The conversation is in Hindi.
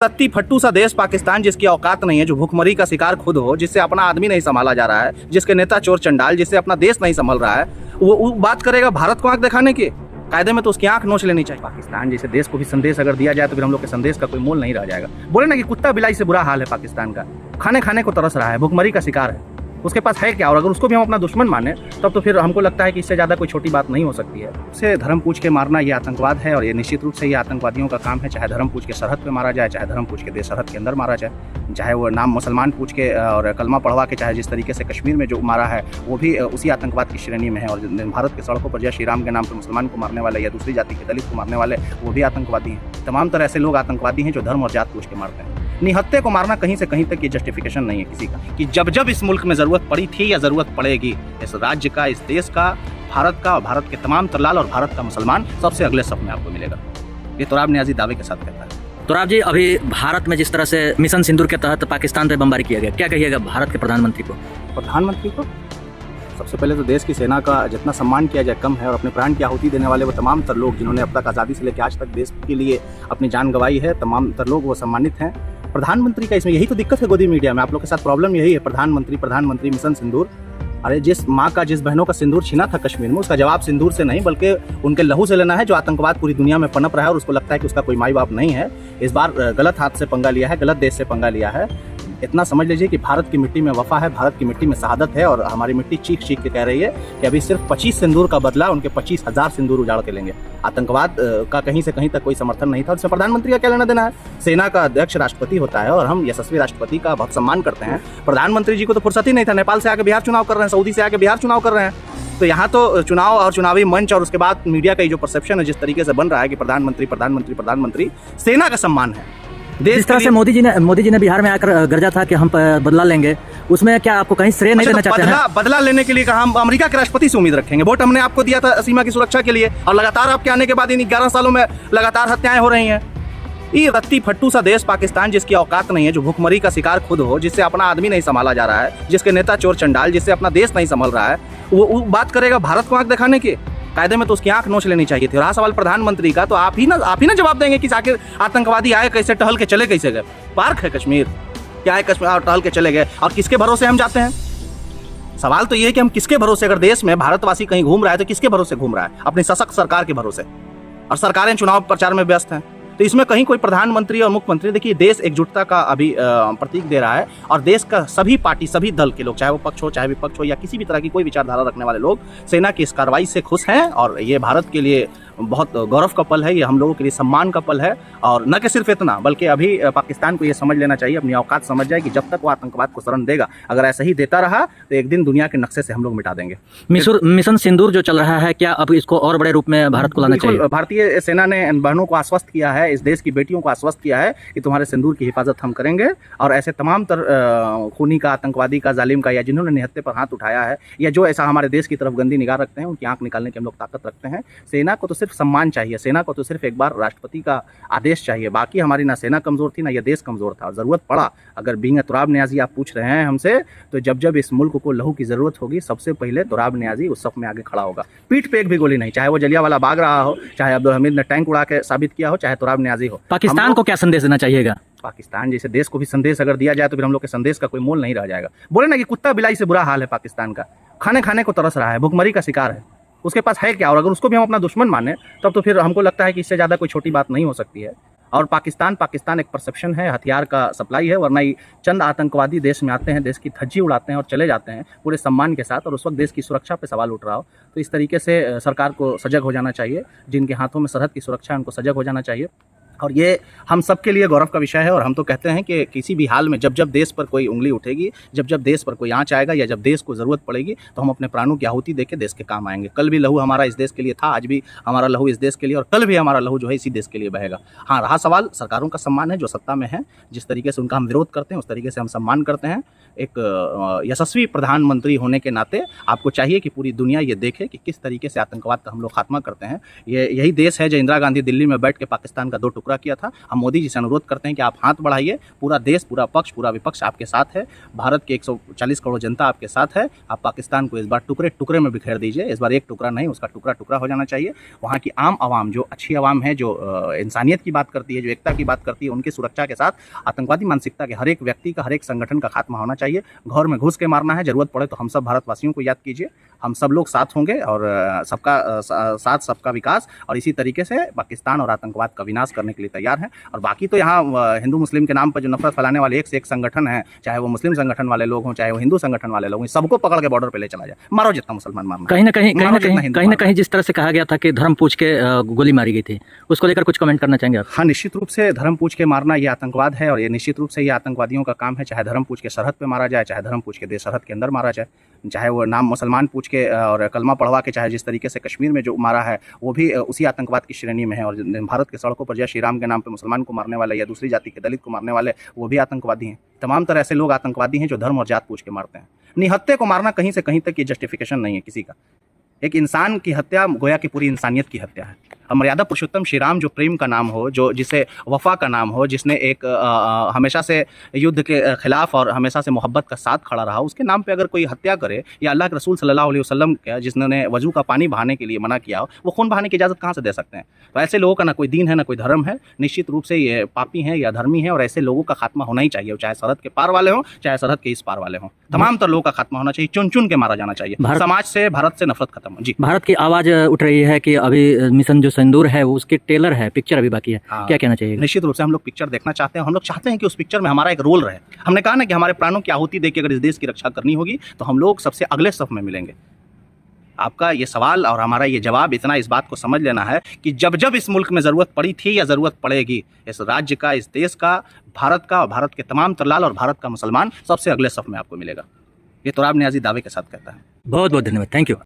तत्ती फट्टू सा देश पाकिस्तान, जिसकी औकात नहीं है, जो भूखमरी का शिकार खुद हो, जिससे अपना आदमी नहीं संभाला जा रहा है, जिसके नेता चोर चंडाल, जिससे अपना देश नहीं संभल रहा है, वो बात करेगा भारत को आंख दिखाने की। कायदे में तो उसकी आंख नोच लेनी चाहिए। पाकिस्तान जैसे देश को भी संदेश अगर दिया जाए तो फिर हम लोग के संदेश का कोई मोल नहीं रह जाएगा। बोले ना कि कुत्ता बिलाई से बुरा हाल है पाकिस्तान का, खाने को तरस रहा है, भूखमरी का शिकार है, उसके पास है क्या? और अगर उसको भी हम अपना दुश्मन माने तब तो फिर हमको लगता है कि इससे ज़्यादा कोई छोटी बात नहीं हो सकती है। उसे धर्म पूछ के मारना ये आतंकवाद है, और ये निश्चित रूप से ये आतंकवादियों का काम है। चाहे धर्म पूछ के सरहद पे मारा जाए, चाहे धर्म पूछ के देश सरहद के अंदर मारा जाए, चाहे वो नाम मुसलमान पूछ के और कलमा पढ़वा के, चाहे जिस तरीके से कश्मीर में जो मारा है वो भी उसी आतंकवाद की श्रेणी में है। और भारत के सड़कों पर जय श्री राम के नाम पर मुसलमान को मारने वाले या दूसरी जाति के दलित को मारने वाले वो भी आतंकवादी हैं। तमाम तरह ऐसे लोग आतंकवादी हैं जो धर्म और जात पूछ के मारते हैं। निहत्ते को मारना कहीं से कहीं तक ये जस्टिफिकेशन नहीं है किसी का, कि जब जब इस मुल्क में ज़रूरत पड़ी थी या ज़रूरत पड़ेगी, इस राज्य का, इस देश का, भारत का, भारत के तमाम तरलाल और भारत का मुसलमान सबसे अगले सफ में आपको मिलेगा। ये तुराब नियाज़ी दावे के साथ कहता है। तुराब जी, अभी भारत में जिस तरह से मिशन सिंदूर के तहत पाकिस्तान पर बमबारी किया गया, क्या कहिएगा भारत के प्रधानमंत्री को? प्रधानमंत्री को सबसे पहले तो देश की सेना का जितना सम्मान किया जाए कम है, और अपने प्राण की आहुति देने वाले वो तमाम तर लोग जिन्होंने अब तक आज़ादी से लेकर आज तक देश के लिए अपनी जान गंवाई है, तमाम तर लोग वो सम्मानित हैं। प्रधानमंत्री का इसमें यही तो दिक्कत है गोदी मीडिया में, आप लोग के साथ प्रॉब्लम यही है। प्रधानमंत्री मिशन सिंदूर, अरे जिस माँ का, जिस बहनों का सिंदूर छीना था कश्मीर में, उसका जवाब सिंदूर से नहीं बल्कि उनके लहू से लेना है, जो आतंकवाद पूरी दुनिया में पनप रहा है और उसको लगता है कि उसका कोई माई बाप नहीं है। इस बार गलत हाथ से पंगा लिया है, गलत देश से पंगा लिया है। इतना समझ लीजिए कि भारत की मिट्टी में वफा है, भारत की मिट्टी में शहादत है, और हमारी मिट्टी चीख चीख के कह रही है कि अभी सिर्फ 25 सिंदूर का बदला उनके 25,000 सिंदूर उजाड़ के लेंगे। आतंकवाद का कहीं से कहीं तक कोई समर्थन नहीं था, उससे प्रधानमंत्री का क्या लेना देना है? सेना का अध्यक्ष राष्ट्रपति होता है, और हम यशस्वी राष्ट्रपति का बहुत सम्मान करते हैं। प्रधानमंत्री जी को तो फुर्सत ही नहीं था, नेपाल से आके बिहार चुनाव कर रहे हैं, सऊदी से आके बिहार चुनाव कर रहे हैं। तो यहाँ तो चुनाव और चुनावी मंच और उसके बाद मीडिया का जो परसेप्शन है, जिस तरीके से बन रहा है कि प्रधानमंत्री, सेना का सम्मान है। जिस तरह से मोदी जी ने बिहार में आकर गरजा था कि हम बदला लेंगे, उसमें क्या आपको कहीं श्रेय नहीं देना चाहते हैं? बदला लेने के लिए कहा हम अमेरिका के राष्ट्रपति से उम्मीद रखेंगे? वोट हमने आपको दिया था सीमा की सुरक्षा के लिए, और लगातार आपके आने के बाद इन 11 सालों में लगातार हत्याएं हो रही हैं। ये रत्ती फट्टू सा देश पाकिस्तान, जिसकी औकात नहीं है, जो भूखमरी का शिकार खुद हो, जिससे अपना आदमी नहीं संभाला जा रहा है, जिसके नेता चोर चंडाल, जिससे अपना देश नहीं संभल रहा है, वो बात करेगा भारत को आंख दिखाने की। कायदे में तो उसकी आंख नोच लेनी चाहिए थी। रहा सवाल प्रधानमंत्री का, तो आप ही ना जवाब देंगे कि आखिर आतंकवादी आए कैसे, टहल के चले कैसे गए? पार्क है कश्मीर, क्या है कश्मीर, और टहल के चले गए, और किसके भरोसे हम जाते हैं? सवाल तो ये है कि हम किसके भरोसे, अगर देश में भारतवासी कहीं घूम रहा है तो किसके भरोसे घूम रहा है? अपनी सशक्त सरकार के भरोसे, और सरकारें चुनाव प्रचार में व्यस्त हैं। तो इसमें कहीं कोई प्रधानमंत्री और मुख्यमंत्री, देखिए देश एकजुटता का अभी प्रतीक दे रहा है, और देश का सभी पार्टी, सभी दल के लोग, चाहे वो पक्ष हो चाहे विपक्ष हो या किसी भी तरह की कोई विचारधारा रखने वाले लोग, सेना की इस कार्रवाई से खुश हैं। और ये भारत के लिए बहुत गौरव का पल है, ये हम लोगों के लिए सम्मान का पल है। और न कि सिर्फ इतना, बल्कि अभी पाकिस्तान को ये समझ लेना चाहिए, अपनी औकात समझ जाए कि जब तक वो आतंकवाद को शरण देगा, अगर ऐसा ही देता रहा तो एक दिन दुनिया के नक्शे से हम लोग मिटा देंगे। मिशन सिंदूर जो चल रहा है, क्या अब इसको और बड़े रूप में भारत को लाना चाहिए? भारतीय सेना ने बहनों को आश्वस्त किया है, इस देश की बेटियों को आश्वस्त किया है कि तुम्हारे सिंदूर की हिफाजत हम करेंगे, और ऐसे तमाम खूनी का, आतंकवादी का, जालिम का, या जिन्होंने निहत्ते पर हाथ उठाया है, या जो ऐसा हमारे देश की तरफ गंदी निगाह रखते हैं, उनकी आंख निकालने की हम लोग ताकत रखते हैं। सेना को तो सिर्फ सम्मान चाहिए, सेना को तो सिर्फ एक बार राष्ट्रपति का आदेश चाहिए। बाकी हमारी ना सेना कमजोर थी, ना ये देश कमजोर था। और जरूरत पड़ा, अगर बीइंग तुराब नियाज़ी आप पूछ रहे हैं हमसे, तो जब जब इस मुल्क को लहू की जरूरत होगी, सबसे पहले तुराब नियाज़ी उस सफ में आगे खड़ा होगा। पीठ पे एक भी गोली नहीं, चाहे वो जलियांवाला बाग रहा हो, चाहे अब्दुल हमीद ने टैंक उड़ा के साबित किया हो, चाहे तुराब नियाज़ी हो। पाकिस्तान को क्या संदेश देना चाहिएगा? पाकिस्तान जैसे देश को भी संदेश अगर दिया जाए तो फिर हम लोग के संदेश का कोई मोल नहीं रह जाएगा। बोले ना कि कुत्ता बिलाई से बुरा हाल है पाकिस्तान का, खाने को तरस रहा है, भूखमरी का शिकार है, उसके पास है क्या? और अगर उसको भी हम अपना दुश्मन माने तब तो फिर हमको लगता है कि इससे ज़्यादा कोई छोटी बात नहीं हो सकती है। और पाकिस्तान एक परसेप्शन है, हथियार का सप्लाई है, वरना ही चंद आतंकवादी देश में आते हैं, देश की धज्जी उड़ाते हैं और चले जाते हैं पूरे सम्मान के साथ, और उस वक्त देश की सुरक्षा पे सवाल उठ रहा हो। तो इस तरीके से सरकार को सजग हो जाना चाहिए, जिनके हाथों में सरहद की सुरक्षा है उनको सजग हो जाना चाहिए। और ये हम सब के लिए गौरव का विषय है। और हम तो कहते हैं कि किसी भी हाल में जब जब देश पर कोई उंगली उठेगी, जब जब देश पर कोई आंच आएगा, या जब देश को ज़रूरत पड़ेगी, तो हम अपने प्राणों की आहुति देके देश के काम आएंगे। कल भी लहू हमारा इस देश के लिए था, आज भी हमारा लहू इस देश के लिए, और कल भी हमारा लहू जो है इसी देश के लिए बहेगा। हाँ, रहा सवाल सरकारों का सम्मान है, जो सत्ता में है, जिस तरीके से उनका हम विरोध करते हैं उस तरीके से हम सम्मान करते हैं। एक यशस्वी प्रधानमंत्री होने के नाते आपको चाहिए कि पूरी दुनिया ये देखे कि किस तरीके से आतंकवाद का हम लोग खात्मा करते हैं। यही देश है जो इंदिरा गांधी दिल्ली में बैठ के पाकिस्तान का 2 टुकड़ा टुकड़ा किया था। हम मोदी जी से अनुरोध करते हैं कि आप हाथ बढ़ाइए, पूरा देश, पूरा पक्ष, पूरा विपक्ष आपके साथ है, भारत के 140 करोड़ जनता आपके साथ है। आप पाकिस्तान को इस बार टुकड़े टुकड़े में बिखेर दीजिए, इस बार एक टुकड़ा नहीं, उसका टुकड़ा टुकड़ा हो जाना चाहिए। वहाँ की आम आवाम, जो अच्छी आवाम है, जो इंसानियत की बात करती है, जो एकता की बात करती है, उनकी सुरक्षा के साथ आतंकवादी मानसिकता के हर एक व्यक्ति का, हर एक संगठन का खात्मा होना चाहिए। घर में घुस के मारना है, जरूरत पड़े तो हम सब भारतवासियों को याद कीजिए, हम सब लोग साथ होंगे और सबका साथ सबका विकास, और इसी तरीके से पाकिस्तान और आतंकवाद का विनाश करने के लिए तैयार हैं। और बाकी तो यहाँ हिंदू मुस्लिम के नाम पर जो नफरत फैलाने वाले एक से एक संगठन है, चाहे वो मुस्लिम संगठन वाले लोग हों, चाहे वो हिंदू संगठन वाले लोग हों, सबको पकड़ के बॉर्डर पे ले चला जाए, मारो जितना मुसलमान मारना। कहीं ना कहीं जिस तरह से कहा गया था कि धर्म पूछ के गोली मारी गई थी, उसको लेकर कुछ कमेंट करना चाहेंगे आप? हाँ, निश्चित रूप से धर्म पूछ के मारना ये आतंकवाद है, और ये निश्चित रूप से ये आतंकवादियों का काम है। चाहे धर्म पूछ के सरहद पे मारा जाए, चाहे धर्म पूछ के देश सरहद के अंदर मारा जाए, चाहे वो नाम मुसलमान पूछ के और कलमा पढ़वा के, चाहे जिस तरीके से कश्मीर में जो मारा है वो भी उसी आतंकवाद की श्रेणी में है। और भारत के सड़कों पर जय श्री राम के नाम पे मुसलमान को मारने वाले या दूसरी जाति के दलित को मारने वाले, वो भी आतंकवादी हैं। तमाम तरह ऐसे लोग आतंकवादी हैं जो धर्म और जात पूछ के मारते हैं। निहत्थे को मारना कहीं से कहीं तक ये जस्टिफिकेशन नहीं है किसी का। एक इंसान की हत्या गोया की पूरी इंसानियत की हत्या है। मर्यादा पुरुषोत्तम श्री राम जो प्रेम का नाम हो, जो जिसे वफा का नाम हो, जिसने एक हमेशा से युद्ध के खिलाफ और हमेशा से मोहब्बत का साथ खड़ा रहा, उसके नाम पे अगर कोई हत्या करे, या अल्लाह के रसूल सल्लल्लाहु अलैहि वसल्लम जिसने वजू का पानी बहाने के लिए मना किया हो, वो खून बहाने की इजाज़त कहाँ से दे सकते हैं? तो ऐसे लोगों का ना कोई दीन है, ना कोई धर्म है। निश्चित रूप से ये पापी हैं या धर्मी हैं, और ऐसे लोगों का खात्मा होना ही चाहिए, चाहे सरहद के पार वाले हों, चाहे सरहद के इस पार वाले हों। तमाम तरह लोगों का खात्मा होना चाहिए, चुन चुन के मारा जाना चाहिए। समाज से, भारत से नफरत खत्म हो। जी, भारत की आवाज उठ रही है कि अभी मिशन जो सिंदूर है वो उसके ट्रेलर है, पिक्चर अभी बाकी है। क्या कहना चाहिए? निश्चित रूप से हम लोग पिक्चर देखना चाहते हैं। हम लोग चाहते हैं कि उस पिक्चर में हमारा एक रोल रहे। हमने कहा ना कि हमारे प्राणों की आहुति देके अगर इस देश की रक्षा करनी होगी तो हम लोग सबसे अगले सफ में मिलेंगे। आपका ये सवाल और हमारा ये जवाब इतना इस बात को समझ लेना है कि जब जब इस मुल्क में ज़रूरत पड़ी थी या ज़रूरत पड़ेगी, इस राज्य का, इस देश का, भारत का और भारत के तमाम तरलाल और भारत का मुसलमान सबसे अगले सफ में आपको मिलेगा। ये तुराब नियाज़ी दावे के साथ कहता है। बहुत बहुत धन्यवाद, थैंक यू।